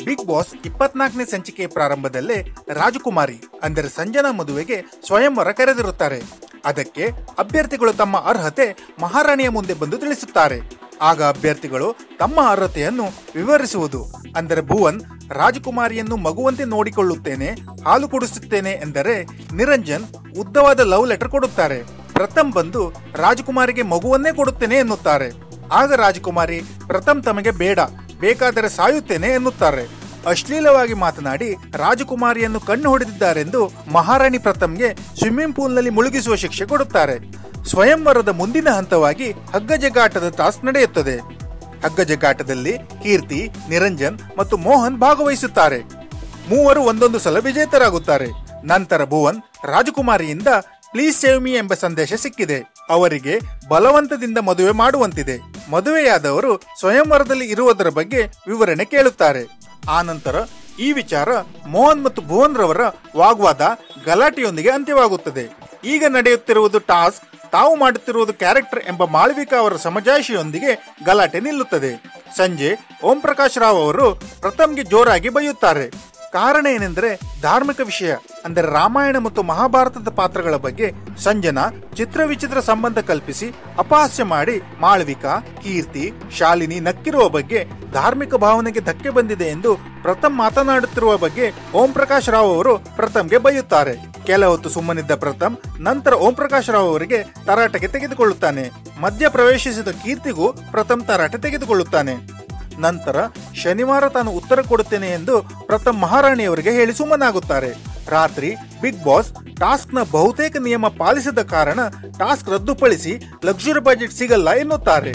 Big boss 24ನೇ ಸಂಚಿಕೆಯ ಪ್ರಾರಂಭದಲ್ಲೇ ರಾಜಕುಮಾರಿ ಅಂದರೆ ಸಂಜನಾ ಮದುವೆಗೆ ಸ್ವಯಂವರ ಕರೆದಿರುತ್ತಾರೆ. ಅದಕ್ಕೆ ಅಭ್ಯರ್ಥಿಗಳು ತಮ್ಮ ಅರ್ಹತೆ ಮಹಾರಾಣಿಯ ಮುಂದೆ ಬಂದು ತಿಳಿಸುತ್ತಾರೆ. ಆಗ ಅಭ್ಯರ್ಥಿಗಳು ತಮ್ಮ ಅರ್ಹತೆಯನ್ನು ವಿವರಿಸುವುದು. ಅಂದರೆ ಭುವನ್ ರಾಜಕುಮಾರಿಯನ್ನು ಮಗುವಂತೆ ನೋಡಿಕೊಳ್ಳುತ್ತೇನೆ, ಹಾಲು ಕುಡಿಸುತ್ತೇನೆ ಎಂದರೆ ನಿರಂಜನ್ ಉದ್ದವಾದ ಲವ್ ಲೆಟರ್ ಕೊಡುತ್ತಾರೆ. ಪ್ರಥಮ್ ಬಂದು ರಾಜಕುಮಾರಿಗೆ ಮಗುವನ್ನೇ ಕೊಡುತ್ತೇನೆ ಎನ್ನುತ್ತಾರೆ. ಆಗ ರಾಜಕುಮಾರಿ ಪ್ರಥಮ್ ತಮಗೆ ಬೇಡ, ಬೇಕಾದರೆ ಸಾಯುತ್ತೇನೆ ಎನ್ನುತ್ತಾರೆ. ಅಶ್ಲೀಲವಾಗಿ ಮಾತನಾಡಿ ರಾಜಕುಮಾರಿಯನ್ನು ಕಣ್ಣು ಹೊಡೆದಿದ್ದಾರೆಂದು ಮಹಾರಾಣಿ ಪ್ರಥಮ್ಗೆ ಸ್ವಿಮ್ಮಿಂಗ್ ಪೂಲ್ನಲ್ಲಿ ಮುಳುಗಿಸುವ ಶಿಕ್ಷೆ ಕೊಡುತ್ತಾರೆ. ಸ್ವಯಂವರದ ಮುಂದಿನ ಹಂತವಾಗಿ ಹಗ್ಗ ಜಗ್ಗಾಟದ ಟಾಸ್ಕ್ ನಡೆಯುತ್ತದೆ. ಹಗ್ಗ ಜಗ್ಗಾಟದಲ್ಲಿ ಕೀರ್ತಿ, ನಿರಂಜನ್ ಮತ್ತು ಮೋಹನ್ ಭಾಗವಹಿಸುತ್ತಾರೆ. ಮೂವರು ಒಂದೊಂದು ಸಲ ವಿಜೇತರಾಗುತ್ತಾರೆ. ನಂತರ ಭುವನ್ ರಾಜಕುಮಾರಿಯಿಂದ ಪ್ಲೀಸ್ ಸೇವ್ ಮೀ ಎಂಬ ಸಂದೇಶ ಸಿಕ್ಕಿದೆ. ಅವರಿಗೆ ಬಲವಂತದಿಂದ ಮದುವೆ ಮಾಡುವಂತಿದೆ. ಮದುವೆಯಾದವರು ಸ್ವಯಂವರದಲ್ಲಿ ಇರುವುದರ ಬಗ್ಗೆ ವಿವರಣೆ ಕೇಳುತ್ತಾರೆ. ಆನಂತರ ಈ ವಿಚಾರ ಮೋಹನ್ ಮತ್ತು ಭುವನ್ ರವರ ವಾಗ್ವಾದ ಗಲಾಟೆಯೊಂದಿಗೆ ಅಂತ್ಯವಾಗುತ್ತದೆ. ಈಗ ನಡೆಯುತ್ತಿರುವುದು ಟಾಸ್ಕ್, ತಾವು ಮಾಡುತ್ತಿರುವುದು ಕ್ಯಾರೆಕ್ಟರ್ ಎಂಬ ಮಾಳವಿಕಾ ಅವರ ಸಮಜಾಯಿಷಿಯೊಂದಿಗೆ ಗಲಾಟೆ ನಿಲ್ಲುತ್ತದೆ. ಸಂಜೆ ಓಂ ಪ್ರಕಾಶ್ ರಾವ್ ಅವರು ಪ್ರಥಮ್ಗೆ ಜೋರಾಗಿ ಬೈಯುತ್ತಾರೆ. ಕಾರಣ ಏನೆಂದರೆ ಧಾರ್ಮಿಕ ವಿಷಯ ಅಂದರೆ ರಾಮಾಯಣ ಮತ್ತು ಮಹಾಭಾರತದ ಪಾತ್ರಗಳ ಬಗ್ಗೆ ಸಂಜನಾ ಚಿತ್ರ ವಿಚಿತ್ರ ಸಂಬಂಧ ಕಲ್ಪಿಸಿ ಅಪಹಾಸ್ಯ ಮಾಡಿ ಮಾಳವಿಕಾ, ಕೀರ್ತಿ, ಶಾಲಿನಿ ನಕ್ಕಿರುವ ಬಗ್ಗೆ ಧಾರ್ಮಿಕ ಭಾವನೆಗೆ ಧಕ್ಕೆ ಬಂದಿದೆ ಎಂದು ಪ್ರಥಮ್ ಮಾತನಾಡುತ್ತಿರುವ ಬಗ್ಗೆ ಓಂ ಪ್ರಕಾಶ್ ರಾವ್ ಅವರು ಪ್ರಥಮ್ಗೆ ಬೈಯುತ್ತಾರೆ. ಕೆಲ ಹೊತ್ತು ಸುಮ್ಮನಿದ್ದ ಪ್ರಥಮ್ ನಂತರ ಓಂ ಪ್ರಕಾಶ್ ರಾವ್ ಅವರಿಗೆ ತರಾಟೆಗೆ ತೆಗೆದುಕೊಳ್ಳುತ್ತಾನೆ. ಮಧ್ಯ ಪ್ರವೇಶಿಸಿದ ಕೀರ್ತಿಗೂ ಪ್ರಥಮ್ ತರಾಟೆ ತೆಗೆದುಕೊಳ್ಳುತ್ತಾನೆ. ನಂತರ ಶನಿವಾರ ತಾನು ಉತ್ತರ ಕೊಡುತ್ತೇನೆ ಎಂದು ಪ್ರಥಮ್ ಮಹಾರಾಣಿಯವರಿಗೆ ಹೇಳಿ ಸುಮ್ಮನಾಗುತ್ತಾರೆ. ರಾತ್ರಿ ಬಿಗ್ ಬಾಸ್ ಟಾಸ್ಕ್ ನ ಬಹುತೇಕ ನಿಯಮ ಪಾಲಿಸದ ಕಾರಣ ಟಾಸ್ಕ್ ರದ್ದುಪಡಿಸಿ ಲಕ್ಸುರಿ ಬಜೆಟ್ ಸಿಗಲ್ಲ ಎನ್ನುತ್ತಾರೆ.